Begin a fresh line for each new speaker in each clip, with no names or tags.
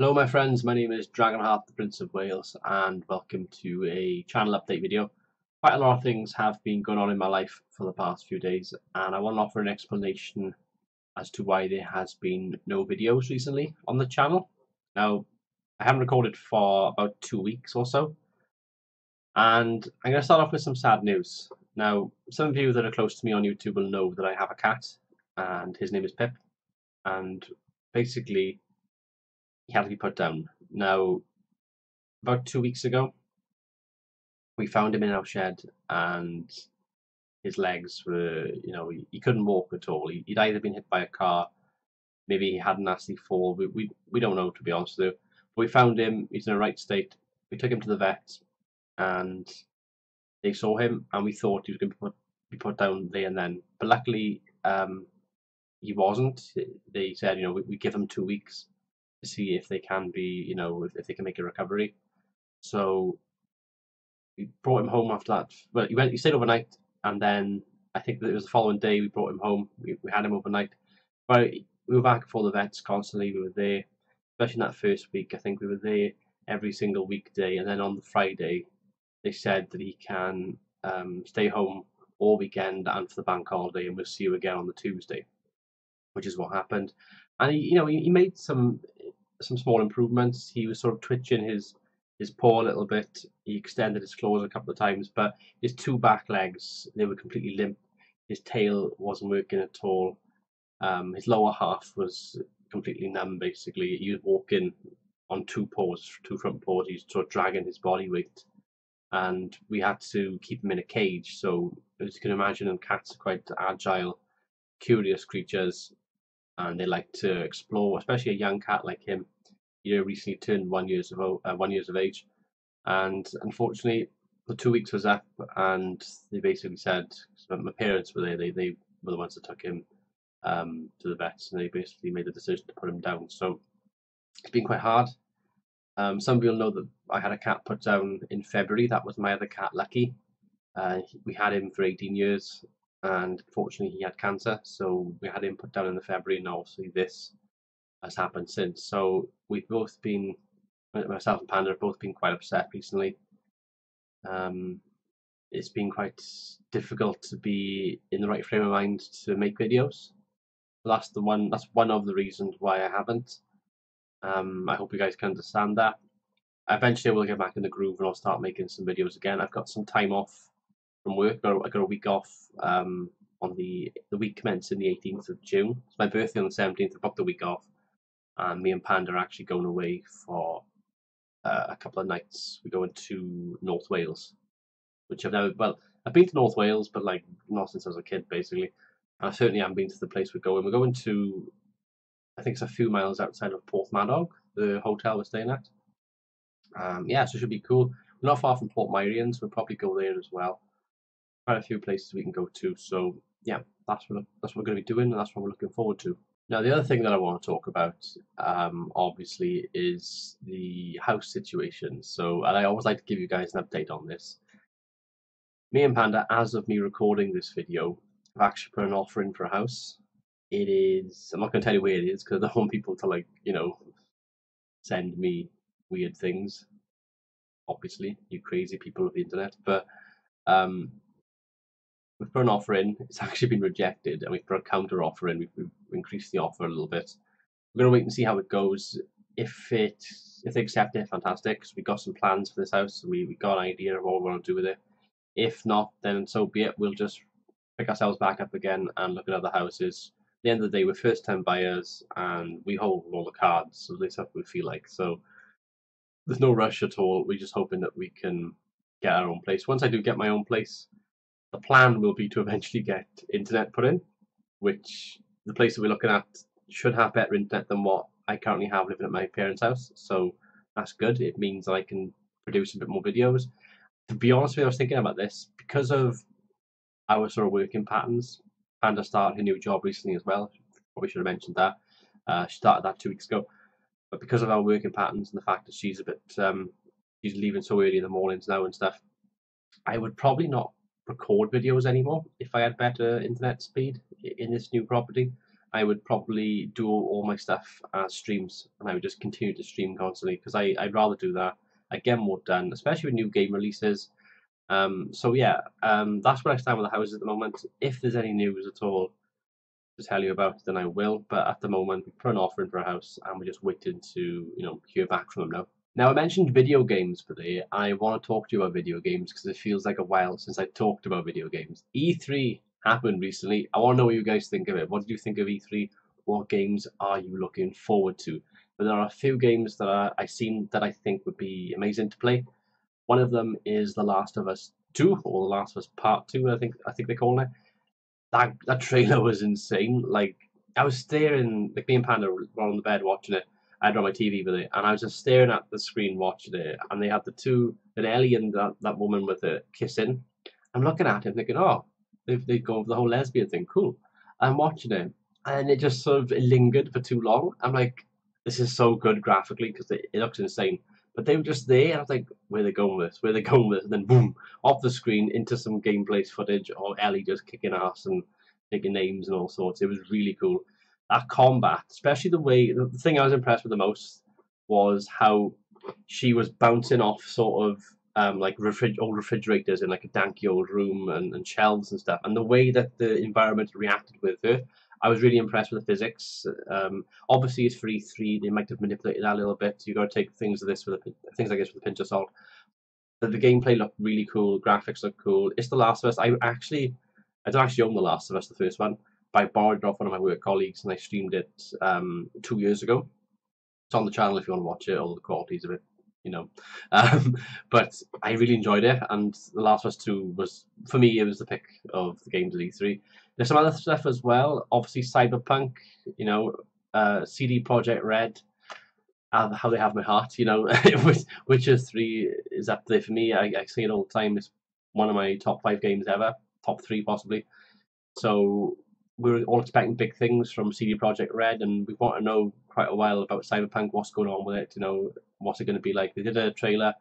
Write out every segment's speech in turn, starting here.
Hello my friends, my name is Dragonheart, the Prince of Wales, and welcome to a channel update video. Quite a lot of things have been going on in my life for the past few days, and I want to offer an explanation as to why there has been no videos recently on the channel. Now, I haven't recorded for about 2 weeks or so, and I'm going to start off with some sad news. Now, some of you that are close to me on YouTube will know that I have a cat, and his name is Pip, and basically he had to be put down. Now, about 2 weeks ago, we found him in our shed, and his legs were, he couldn't walk at all. He'd either been hit by a car, maybe he had a nasty fall. We don't know, to be honest with you. But we found him. He's in a right state. We took him to the vet, and they saw him, and we thought he was going to be put down there and then. But luckily, he wasn't. They said, we give him 2 weeks to see if they can be, if they can make a recovery. So we brought him home after that. Well, he stayed overnight, and then I think that it was the following day we brought him home. We had him overnight. But we were back for the vets constantly. We were there, especially in that first week. I think we were there every single weekday, and then on the Friday, they said that he can stay home all weekend and for the bank holiday, and we'll see you again on the Tuesday, which is what happened. And he made some small improvements. He was sort of twitching his paw a little bit. He extended his claws a couple of times, but his two back legs, they were completely limp. His tail wasn't working at all. His lower half was completely numb, basically. He was walking on two paws, two front paws. He was sort of dragging his body weight. And we had to keep him in a cage. So, as you can imagine, cats are quite agile, curious creatures, and they like to explore, especially a young cat like him. Recently turned 1 years of age, and unfortunately, the 2 weeks was up, and they basically said, my parents were there. They were the ones that took him to the vets, and they basically made the decision to put him down. So it's been quite hard. Some people know that I had a cat put down in February. That was my other cat, Lucky. We had him for 18 years, and fortunately, he had cancer, so we had him put down in the February, and obviously this has happened since. So we've both been, myself and Panda have both been quite upset recently. It's been quite difficult to be in the right frame of mind to make videos. That's one of the reasons why I haven't. I hope you guys can understand that. Eventually, I will get back in the groove and I'll start making some videos again. I've got some time off from work. I got a week off on the week commencing the 18th of June. It's my birthday on the 17th. I booked the week off, and me and Panda are actually going away for a couple of nights. We're going to North Wales, which I've been to North Wales, but like not since I was a kid, basically. And I certainly haven't been to the place we're going. We're going to, I think it's a few miles outside of Porthmadog, the hotel we're staying at. Yeah, so it should be cool. We're not far from Port Myrians. We'll probably go there as well. Quite a few places we can go to. So yeah, that's what we're going to be doing, and that's what we're looking forward to. Now, the other thing that I want to talk about, obviously, is the house situation. So, and I always like to give you guys an update on this. Me and Panda, as of me recording this video, have actually put an offer in for a house. It is, I'm not going to tell you where it is because I don't want people to, send me weird things. Obviously, you crazy people of the internet. But we've put an offer in. It's actually been rejected, and we've put a counter offer in. We've increased the offer a little bit. We're gonna wait and see how it goes. If they accept it, fantastic. Because we got some plans for this house. We got an idea of what we want to do with it. If not, then so be it. We'll just pick ourselves back up again and look at other houses. At the end of the day, we're first-time buyers, and we hold all the cards. So at least that's what we feel like. So there's no rush at all. We're just hoping that we can get our own place. Once I do get my own place, the plan will be to eventually get internet put in, which the place that we're looking at should have better internet than what I currently have living at my parents' house. So that's good. It means I can produce a bit more videos. To be honest with you, I was thinking about this because of our sort of working patterns. Panda started a new job recently as well. Probably should have mentioned that. She started that 2 weeks ago. But because of our working patterns and the fact that she's a bit, she's leaving so early in the mornings now and stuff, I would probably not record videos anymore if I had better internet speed in this new property. I would probably do all my stuff as streams, and I would just continue to stream constantly because I'd rather do that. I get more done, especially with new game releases. So yeah, that's where I stand with the houses at the moment. If there's any news at all to tell you about, then I will. But at the moment, we put an offer in for a house, and we're just waiting to hear back from them now. Now I mentioned video games today. I want to talk to you about video games because it feels like a while since I talked about video games. E3 happened recently. I want to know what you guys think of it. What did you think of E3? What games are you looking forward to? But there are a few games that I've seen that I think would be amazing to play. One of them is The Last of Us 2, or The Last of Us Part 2, I think they call it. That trailer was insane. Like I was staring, like me and Panda were on the bed watching it. I had it on my TV with it, and I was just staring at the screen watching it. And they had that Ellie and that woman with it kissing. I'm looking at it thinking, oh, they've gone for the whole lesbian thing. Cool. I'm watching it, and it just sort of lingered for too long. I'm like, this is so good graphically because it looks insane. But they were just there, and I was like, where are they going with this? Where are they going with this? And then boom, off the screen into some gameplay footage of Ellie just kicking ass and taking names and all sorts. It was really cool. That combat, especially the thing I was impressed with the most was how she was bouncing off sort of like old refrigerators in like a danky old room and shelves and stuff, and the way that the environment reacted with her. I was really impressed with the physics. Obviously, it's for E3. They might have manipulated that a little bit. You got to take things like this with a pinch of salt. But the gameplay looked really cool. Graphics look cool. It's The Last of Us. I don't actually own The Last of Us, the first one, but I borrowed it off one of my work colleagues and I streamed it 2 years ago. It's on the channel if you want to watch it. All the quality's a bit, you know. Um, but I really enjoyed it, and The Last of Us 2 was, for me, it was the pick of the games at E3. There's some other stuff as well. Obviously, Cyberpunk, CD Projekt Red, how they have my heart, Witcher 3 is up there for me. I say it all the time. It's one of my top 5 games ever, top 3 possibly. So we were all expecting big things from CD Projekt Red, and we want to know quite a while about Cyberpunk, what's going on with it, what's it going to be like. They did a trailer,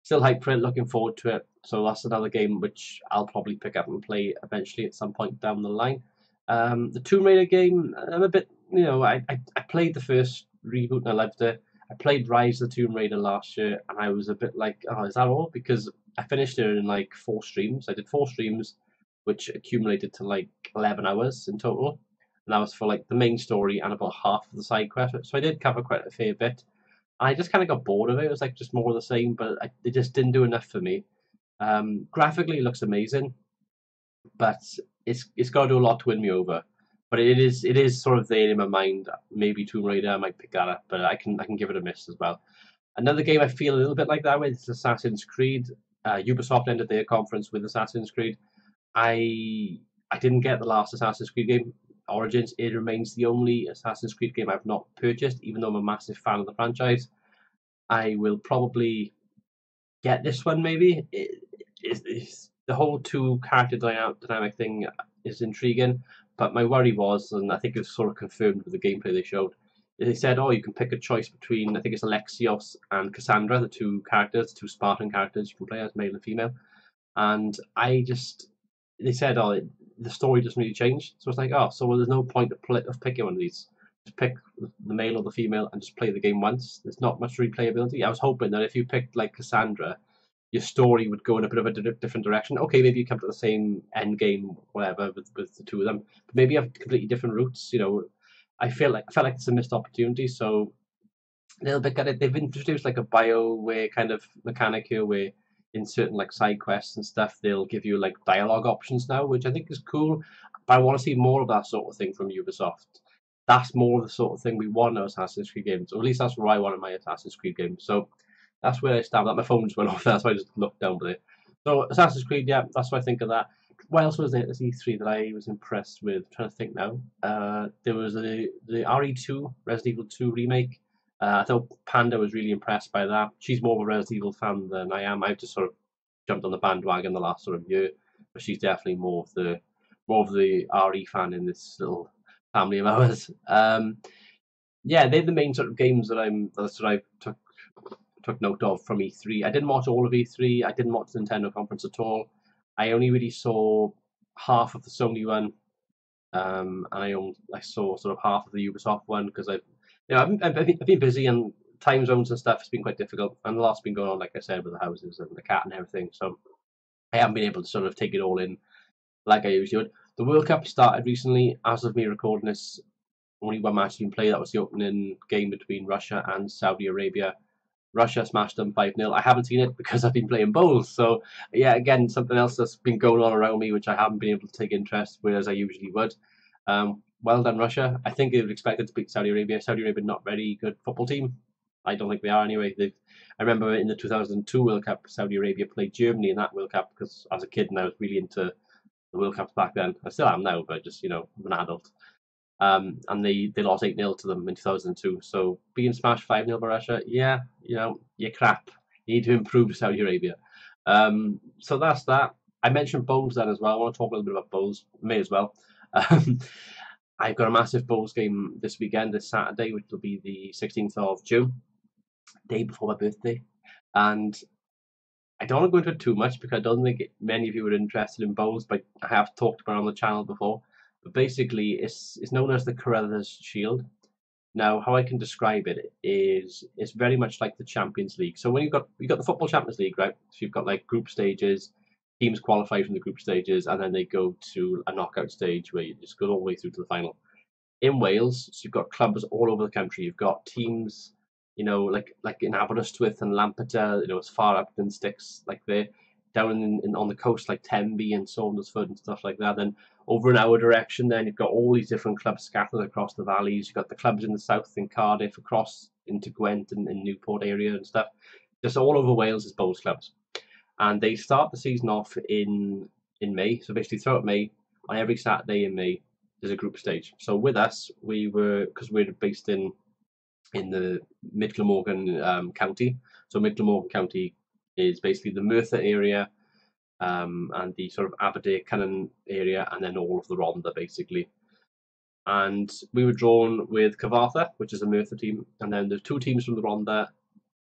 still hyped for it, looking forward to it. So that's another game which I'll probably pick up and play eventually at some point down the line. The Tomb Raider game, I'm a bit, I played the first reboot and I loved it. I played Rise of the Tomb Raider last year, and I was a bit like, oh, is that all? Because I finished it in like 4 streams. I did 4 streams, which accumulated to like 11 hours in total. And that was for like the main story and about half of the side quest. So I did cover quite a fair bit. I just kind of got bored of it. It was like just more of the same, but it just didn't do enough for me. Graphically, it looks amazing, but it's got to do a lot to win me over. But it is sort of there in my mind. Maybe Tomb Raider, I might pick that up, but I can give it a miss as well. Another game I feel a little bit like that with is Assassin's Creed. Ubisoft ended their conference with Assassin's Creed. I didn't get the last Assassin's Creed game, Origins. It remains the only Assassin's Creed game I've not purchased, even though I'm a massive fan of the franchise. I will probably get this one maybe. It's the whole 2 character dynamic thing is intriguing, but my worry was, and I think it's sort of confirmed with the gameplay they showed, they said, oh, you can pick a choice between, I think it's Alexios and Cassandra, the 2 Spartan characters you can play as, male and female. And they said, oh, the story doesn't really change. So it's like, oh, so there's no point of picking one of these. Just pick the male or the female and just play the game once. There's not much replayability. I was hoping that if you picked like Cassandra, your story would go in a bit of a different direction. Okay, maybe you come to the same end game, whatever, with the 2 of them, but maybe you have completely different routes. I felt like it's a missed opportunity. So a little bit gutted. They've introduced like a BioWare kind of mechanic here, where in certain like side quests and stuff, they'll give you like dialogue options now, which I think is cool. But I want to see more of that sort of thing from Ubisoft. That's more of the sort of thing we want in Assassin's Creed games, or at least that's what I want in my Assassin's Creed games. So that's where I stand. That my phone just went off. That's why I just looked down there. So Assassin's Creed, yeah, that's what I think of that. What else was there at E3 that I was impressed with? I'm trying to think now. There was the RE2 Resident Evil 2 remake. I thought Panda was really impressed by that. She's more of a Resident Evil fan than I am. I've just sort of jumped on the bandwagon the last sort of year, but she's definitely more of the RE fan in this little family of ours. Yeah, they're the main sort of games that I took note of from E3. I didn't watch all of E3. I didn't watch the Nintendo conference at all. I only really saw half of the Sony one. and I saw sort of half of the Ubisoft one because I've been busy and time zones and stuff has been quite difficult, and a lot's been going on, like I said, with the houses and the cat and everything. So I haven't been able to sort of take it all in like I usually would. The World Cup started recently. As of me recording this, only one match has been played. That was the opening game between Russia and Saudi Arabia. Russia smashed them 5-0. I haven't seen it because I've been playing bowls. So, yeah, again, something else that's been going on around me, which I haven't been able to take interest, whereas I usually would. Well done, Russia. I think they were expected to beat Saudi Arabia. Saudi Arabia, not very good football team. I don't think they are anyway. I remember in the 2002 World Cup, Saudi Arabia played Germany in that World Cup because as a kid and I was really into the World Cups back then. I still am now, but just, I'm an adult. And they lost 8-0 to them in 2002. So being smashed 5-0 by Russia, yeah, you're crap. You need to improve Saudi Arabia. So that's that. I mentioned bowls then as well. I want to talk a little bit about bowls. May as well. Um, I've got a massive bowls game this weekend, this Saturday, which will be the 16th of June, day before my birthday. And I don't want to go into it too much because I don't think many of you are interested in bowls, but I have talked about it on the channel before. But basically, it's known as the Carruthers Shield. Now, how I can describe it is it's very much like the Champions League. So when you've got the Football Champions League, right? So you've got like group stages, teams qualify from the group stages, and then they go to a knockout stage where you just go all the way through to the final. In Wales, so you've got clubs all over the country. You've got teams, like in Aberystwyth and Lampeter, as far up in Styx, like there, down on the coast, like Tenby and Saundersfoot and stuff like that. Then over in our direction, then you've got all these different clubs scattered across the valleys. You've got the clubs in the south, in Cardiff, across into Gwent and Newport area and stuff. Just all over Wales is bowls clubs, and they start the season off in May. So basically, throughout May, on every Saturday in May, there's a group stage. So with us, because we're based in the Mid Glamorgan county. So Mid Glamorgan county is basically the Merthyr area and the sort of Aberdare Cynnon area, and then all of the Rhondda basically. And we were drawn with Cyfarthfa, which is a Merthyr team, and then there's two teams from the Rhondda,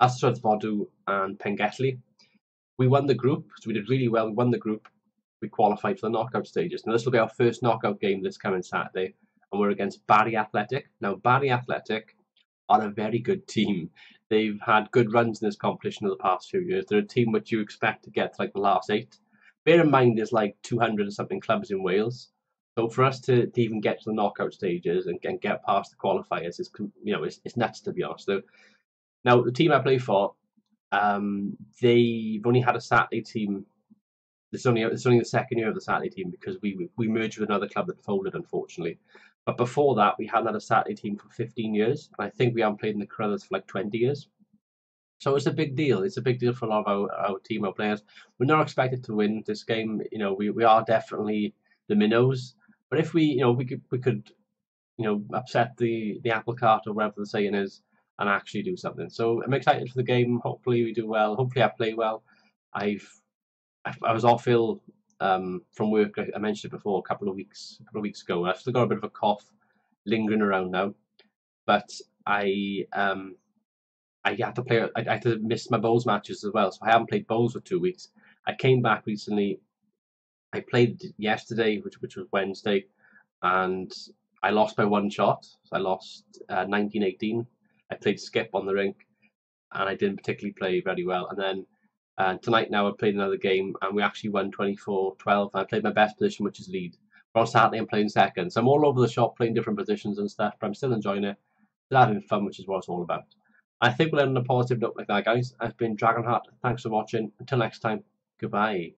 Ystrad Fodrwy and Pengelly. We won the group, so we did really well. We won the group. We qualified for the knockout stages. Now this will be our first knockout game this coming Saturday, and we're against Barry Athletic. Now Barry Athletic are a very good team. They've had good runs in this competition over the past few years. They're a team which you expect to get to like the last 8. Bear in mind there's like 200 and something clubs in Wales. So for us to even get to the knockout stages and get past the qualifiers is, it's nuts, to be honest. Now the team I play for, they've only had a Saturday team. It's only the second year of the Saturday team because we merged with another club that folded, unfortunately. But before that, we hadn't had a Saturday team for 15 years, and I think we haven't played in the Carruthers for like 20 years. So it's a big deal. It's a big deal for a lot of our team, our players. We're not expected to win this game. We are definitely the minnows. But if we could upset the apple cart or whatever the saying is, and actually do something. So I'm excited for the game. Hopefully we do well. Hopefully I play well. I was off ill from work. I mentioned it before a couple of weeks ago. I've still got a bit of a cough lingering around now, but I had to play. I had to miss my bowls matches as well, so I haven't played bowls for 2 weeks. I came back recently. I played yesterday, which was Wednesday, and I lost by 1 shot. So I lost 19-18. I played skip on the rink, and I didn't particularly play very well. And then tonight now I played another game, and we actually won 24-12. I played my best position, which is lead. But on Saturday I'm playing second, so I'm all over the shop playing different positions and stuff. But I'm still enjoying it, still having fun, which is what it's all about. I think we'll end on a positive note like that, guys. I've been Dragonheart. Thanks for watching. Until next time, goodbye.